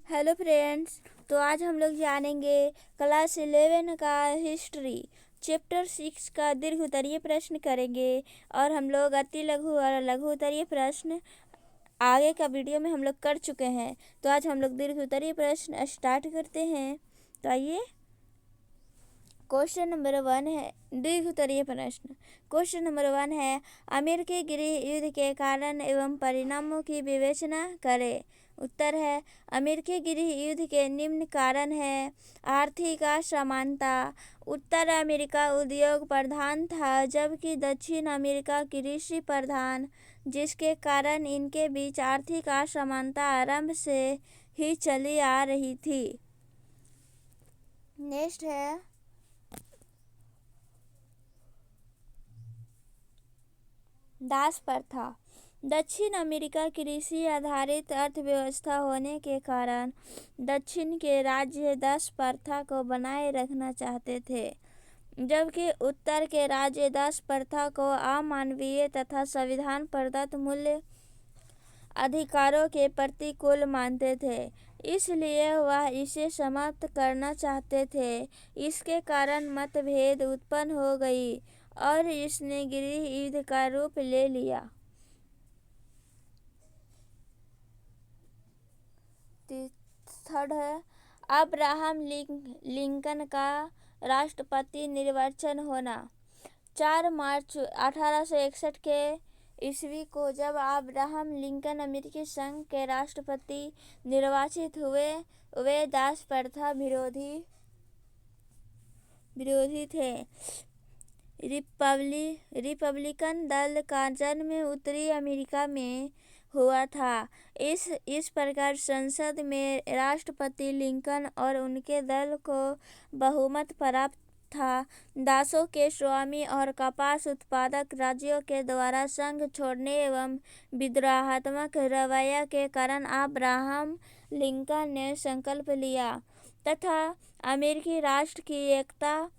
Hello friends. तो आज हम लोग जानेंगे क्लास 11 का हिस्ट्री चैप्टर 6 का दीर्घ उत्तरीय प्रश्न करेंगे। और हम लोग अति लघु और लघु उत्तरीय प्रश्न आगे का वीडियो में हम लोग कर चुके हैं। तो आज हम लोग दीर्घ उत्तरीय प्रश्न स्टार्ट करते हैं। तो आइए, क्वेश्चन नंबर 1 है दीर्घ उत्तरीय प्रश्न। क्वेश्चन नंबर 1 है, अमेरिकी गृह युद्ध के कारण एवं परिणामों की विवेचना करें। उत्तर है, अमेरिकी गृह युद्ध के निम्न कारण है। आर्थिक असमानता। उत्तर अमेरिका उद्योग प्रधान था जबकि दक्षिण अमेरिका कृषि प्रधान, जिसके कारण इनके बीच आर्थिक असमानता आरंभ से ही चली आ रही थी। नेक्स्ट है दास प्रथा। दक्षिण अमेरिका कृषि आधारित अर्थव्यवस्था होने के कारण दक्षिण के राज्य दास प्रथा को बनाए रखना चाहते थे, जबकि उत्तर के राज्य दास प्रथा को अमानवीय तथा संविधान प्रदत्त मूल्य अधिकारों के प्रतिकूल मानते थे, इसलिए वह इसे समाप्त करना चाहते थे। इसके कारण मतभेद उत्पन्न हो गई और इसने गृह युद्ध का रूप ले लिया। थर्ड है, अब्राहम लिंकन का राष्ट्रपति निर्वाचन होना। 4 मार्च 1861 के ईस्वी को जब अब्राहम लिंकन अमेरिकी संघ के राष्ट्रपति निर्वाचित हुए, वे दास प्रथा विरोधी थे। रिपब्लिकन दल का जन्म उत्तरी अमेरिका में हुआ था। इस प्रकार संसद में राष्ट्रपति लिंकन और उनके दल को बहुमत प्राप्त था। दासों के स्वामी और कपास उत्पादक राज्यों के द्वारा संघ छोड़ने एवं विद्रोहात्मक रवैया के कारण अब्राहम लिंकन ने संकल्प लिया तथा अमेरिकी राष्ट्र की एकता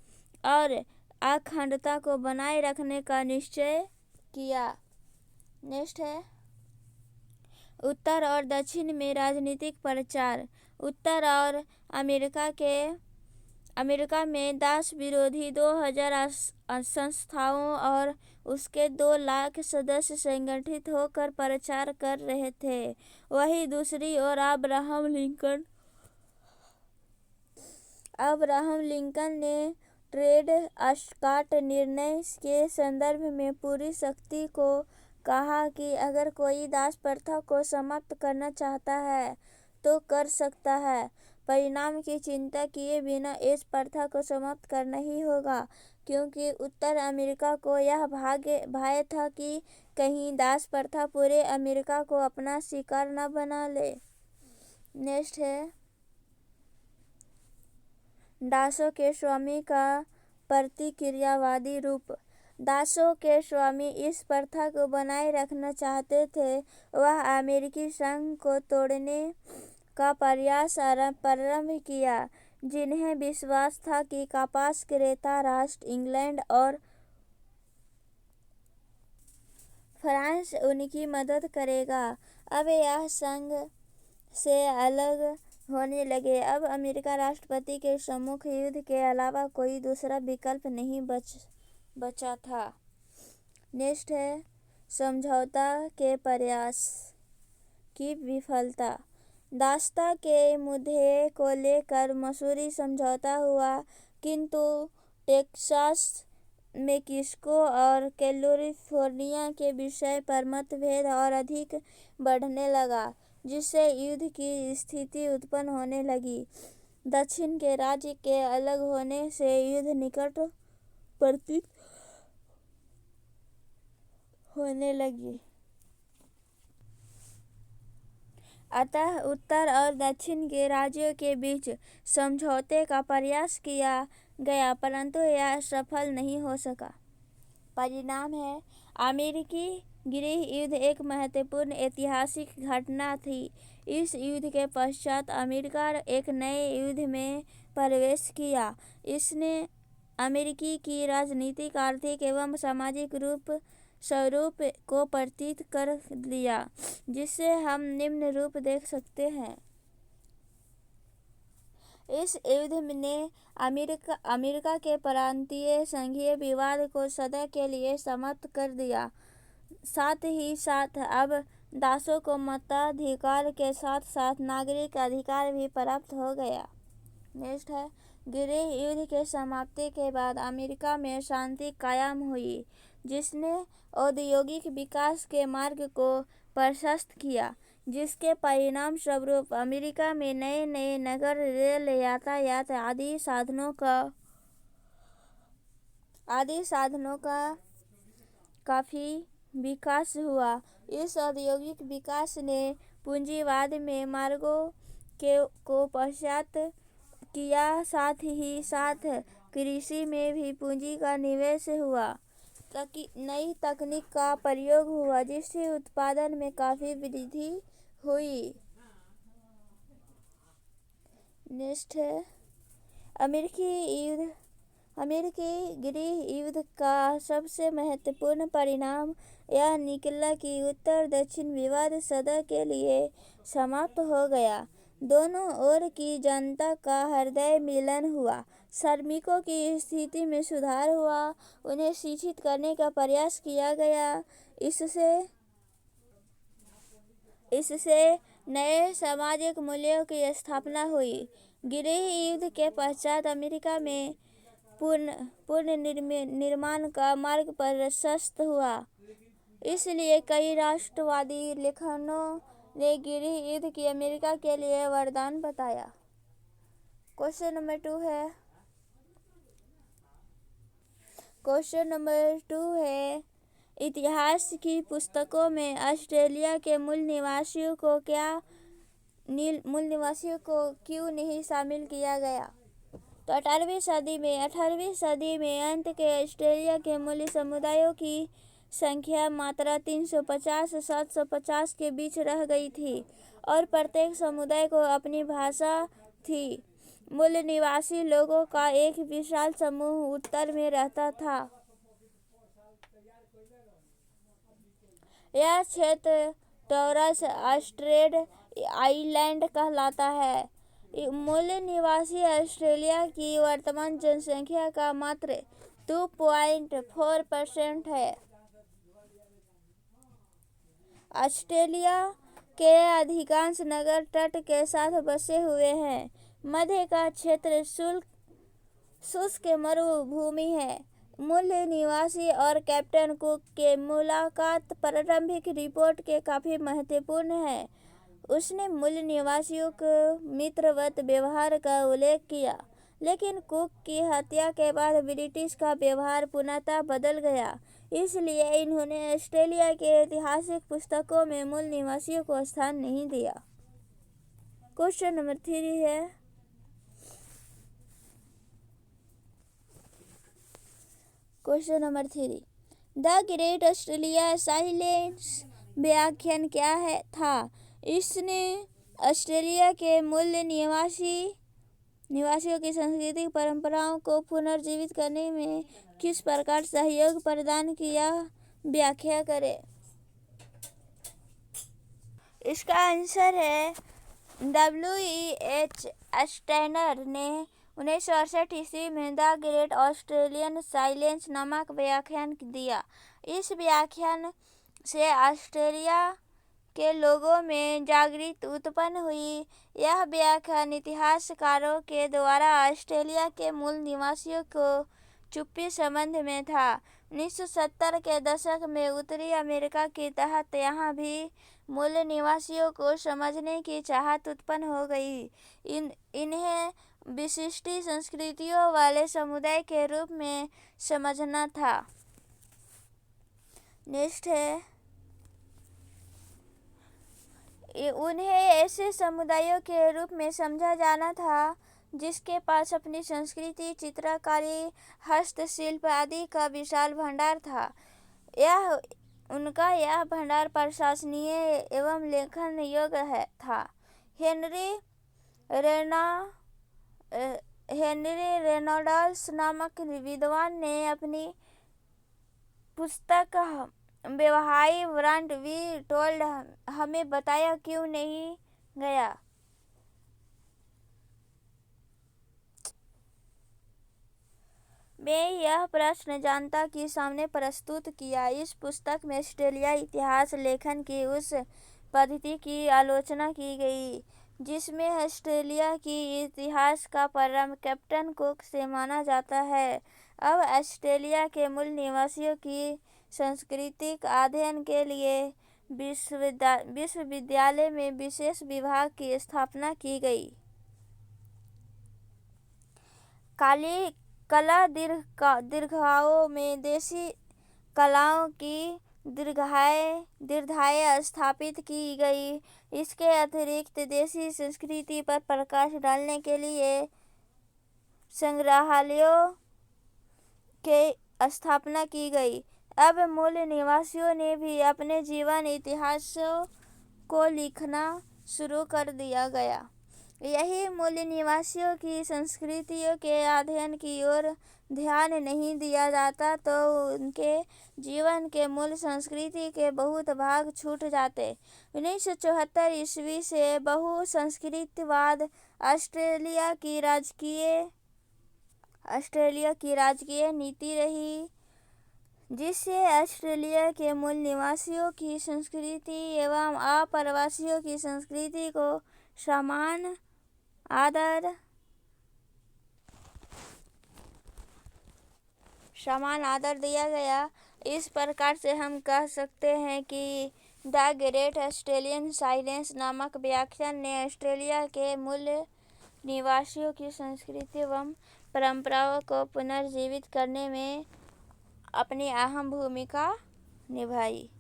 और अखंडता को बनाए रखने का निश्चय किया। नेक्स्ट है उत्तर और दक्षिण में राजनीतिक प्रचार। उत्तर और अमेरिका में दास विरोधी 2000 संस्थाओं और उसके 2 लाख सदस्य संगठित होकर प्रचार कर रहे थे। वहीं दूसरी ओर अब्राहम लिंकन ने ट्रेड स्कॉट निर्णय के संदर्भ में पूरी शक्ति को कहा कि अगर कोई दास प्रथा को समाप्त करना चाहता है तो कर सकता है। परिणाम की चिंता किए बिना इस प्रथा को समाप्त करना ही होगा, क्योंकि उत्तर अमेरिका को यह भय था कि कहीं दास प्रथा पूरे अमेरिका को अपना शिकार न बना ले। नेक्स्ट है दासों के स्वामी का प्रतिक्रियावादी रूप। दासों के स्वामी इस प्रथा को बनाए रखना चाहते थे। वह अमेरिकी संघ को तोड़ने का प्रयास प्रारंभ किया, जिन्हें विश्वास था कि कपास क्रेता राष्ट्र इंग्लैंड और फ्रांस उनकी मदद करेगा। अब यह संघ से अलग होने लगे। अब अमेरिका राष्ट्रपति के सम्मुख युद्ध के अलावा कोई दूसरा विकल्प नहीं बचा था। नेक्स्ट है समझौता के प्रयास की विफलता। दासता के मुद्दे को लेकर मसूरी समझौता हुआ, किंतु टेक्सास, मेक्सिको और कैलिफोर्निया के विषय पर मतभेद और अधिक बढ़ने लगा, जिससे युद्ध की स्थिति उत्पन्न होने लगी। दक्षिण के राज्य के अलग होने से युद्ध निकट प्रतीत होने लगी। अतः उत्तर और दक्षिण के राज्यों के बीच समझौते का प्रयास किया गया, परंतु यह सफल नहीं हो सका। परिणाम है अमेरिकी गृह युद्ध एक महत्वपूर्ण ऐतिहासिक घटना थी। इस युद्ध के पश्चात अमेरिका एक नए युद्ध में प्रवेश किया। इसने अमेरिकी की राजनीतिक, आर्थिक एवं सामाजिक स्वरूप को प्रतीत कर दिया, जिसे हम निम्न रूप देख सकते हैं। इस युद्ध ने अमेरिका के प्रांतीय संघीय विवाद को सदा के लिए समाप्त कर दिया। साथ ही साथ अब दासों को मताधिकार के साथ साथ नागरिक अधिकार भी प्राप्त हो गया। नेक्स्ट है, गृह युद्ध के समाप्ति के बाद अमेरिका में शांति कायम हुई, जिसने औद्योगिक विकास के मार्ग को प्रशस्त किया, जिसके परिणाम स्वरूप अमेरिका में नए नए नगर, रेल यातायात आदि साधनों का काफी विकास हुआ। इस औद्योगिक विकास ने पूंजीवाद में मार्गों को प्रशस्त किया, साथ ही साथ कृषि में भी पूंजी का निवेश हुआ, नई तकनीक का प्रयोग हुआ, जिससे उत्पादन में काफी वृद्धि हुई। नेक्स्ट है, अमेरिकी गृह युद्ध का सबसे महत्वपूर्ण परिणाम यह निकला कि उत्तर दक्षिण विवाद सदा के लिए समाप्त हो गया। दोनों ओर की जनता का हृदय मिलन हुआ, श्रमिकों की स्थिति में सुधार हुआ, उन्हें शिक्षित करने का प्रयास किया गया। इससे नए सामाजिक मूल्यों की स्थापना हुई। गृह युद्ध के पश्चात अमेरिका में पुनर्निर्माण का मार्ग प्रशस्त हुआ। इसलिए कई राष्ट्रवादी लेखकों ने गृह युद्ध की अमेरिका के लिए वरदान बताया। क्वेश्चन नंबर 2 है, इतिहास की पुस्तकों में ऑस्ट्रेलिया के मूल निवासियों को क्यों नहीं शामिल किया गया? तो 18वीं सदी में अंत के ऑस्ट्रेलिया के मूल समुदायों की संख्या मात्र 350-750 के बीच रह गई थी और प्रत्येक समुदाय को अपनी भाषा थी। मूल निवासी लोगों का एक विशाल समूह उत्तर में रहता था। यह क्षेत्र टॉरस स्ट्रेट आइलैंड कहलाता है। मूल निवासी ऑस्ट्रेलिया की वर्तमान जनसंख्या का मात्र 2.4% है। ऑस्ट्रेलिया के अधिकांश नगर तट के साथ बसे हुए हैं। मध्य का क्षेत्र शुष्क मरुभूमि है। मूल निवासी और कैप्टन कुक के मुलाकात प्रारंभिक रिपोर्ट के काफी महत्वपूर्ण है। उसने मूल निवासियों के मित्रवत व्यवहार का उल्लेख किया, लेकिन कुक की हत्या के बाद ब्रिटिश का व्यवहार पूर्णतः बदल गया, इसलिए इन्होंने ऑस्ट्रेलिया के ऐतिहासिक पुस्तकों में मूल निवासियों को स्थान नहीं दिया। क्वेश्चन नंबर 3 है, द ग्रेट ऑस्ट्रेलिया साइलेंस व्याख्यान क्या था? इसने ऑस्ट्रेलिया के मूल निवासियों की सांस्कृतिक परंपराओं को पुनर्जीवित करने में किस प्रकार सहयोग प्रदान किया, व्याख्या करें। इसका आंसर है W.E.H. स्टेनर ने 1968 ईस्वी में द ग्रेट ऑस्ट्रेलियन साइलेंस नामक व्याख्यान दिया। इस व्याख्यान से ऑस्ट्रेलिया के लोगों में जागृति उत्पन्न हुई। यह व्याख्यान इतिहासकारों के द्वारा ऑस्ट्रेलिया के मूल निवासियों को चुप्पी संबंध में था। 1970 के दशक में उत्तरी अमेरिका के तहत यहाँ भी मूल निवासियों को समझने की चाहत उत्पन्न हो गई। इन्हें विशिष्ट संस्कृतियों वाले समुदाय के रूप में समझना था। नेक्स्ट है, उन्हें ऐसे समुदायों के रूप में समझा जाना था जिसके पास अपनी संस्कृति, चित्रकारी, हस्तशिल्प आदि का विशाल भंडार था। उनका यह भंडार प्रशंसनीय एवं लेखन योग्य था। हेनरी रेनॉल्ड्स नामक विद्वान ने अपनी पुस्तक व्हाई वॉन्ट वी टोल्ड हमें बताया क्यों नहीं गया। में यह प्रश्न जनता के सामने प्रस्तुत किया। इस पुस्तक में ऑस्ट्रेलियाई इतिहास लेखन की उस पद्धति की आलोचना की गई जिसमें ऑस्ट्रेलिया की इतिहास का प्रारंभ कैप्टन कुक से माना जाता है। अब ऑस्ट्रेलिया के मूल निवासियों की सांस्कृतिक अध्ययन के लिए विश्वविद्यालय में विशेष विभाग की स्थापना की गई। कला दीर्घाओं में देशी कलाओं की दीर्घाएं स्थापित की गई। इसके अतिरिक्त देशी संस्कृति पर प्रकाश डालने के लिए संग्रहालयों के स्थापना की गई। अब मूल निवासियों ने भी अपने जीवन इतिहासों को लिखना शुरू कर दिया गया। यही मूल निवासियों की संस्कृतियों के अध्ययन की ओर ध्यान नहीं दिया जाता तो उनके जीवन के मूल संस्कृति के बहुत भाग छूट जाते। 1974 ईस्वी से बहुसंस्कृतिवाद ऑस्ट्रेलिया की राजकीय नीति रही जिससे ऑस्ट्रेलिया के मूल निवासियों की संस्कृति एवं अप्रवासियों की संस्कृति को समान आदर दिया गया। इस प्रकार से हम कह सकते हैं कि द ग्रेट ऑस्ट्रेलियन साइलेंस नामक व्याख्यान ने ऑस्ट्रेलिया के मूल निवासियों की संस्कृति एवं परंपराओं को पुनर्जीवित करने में अपनी अहम भूमिका निभाई।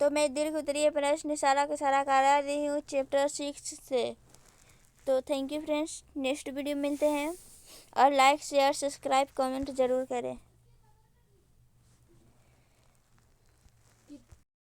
तो मैं दीर्घ उत्तरीय प्रश्न सारा का सारा करा रही हूँ चैप्टर 6 से। तो thank you friends, next video मिलते हैं और लाइक शेयर सब्सक्राइब कमेंट ज़रूर करें।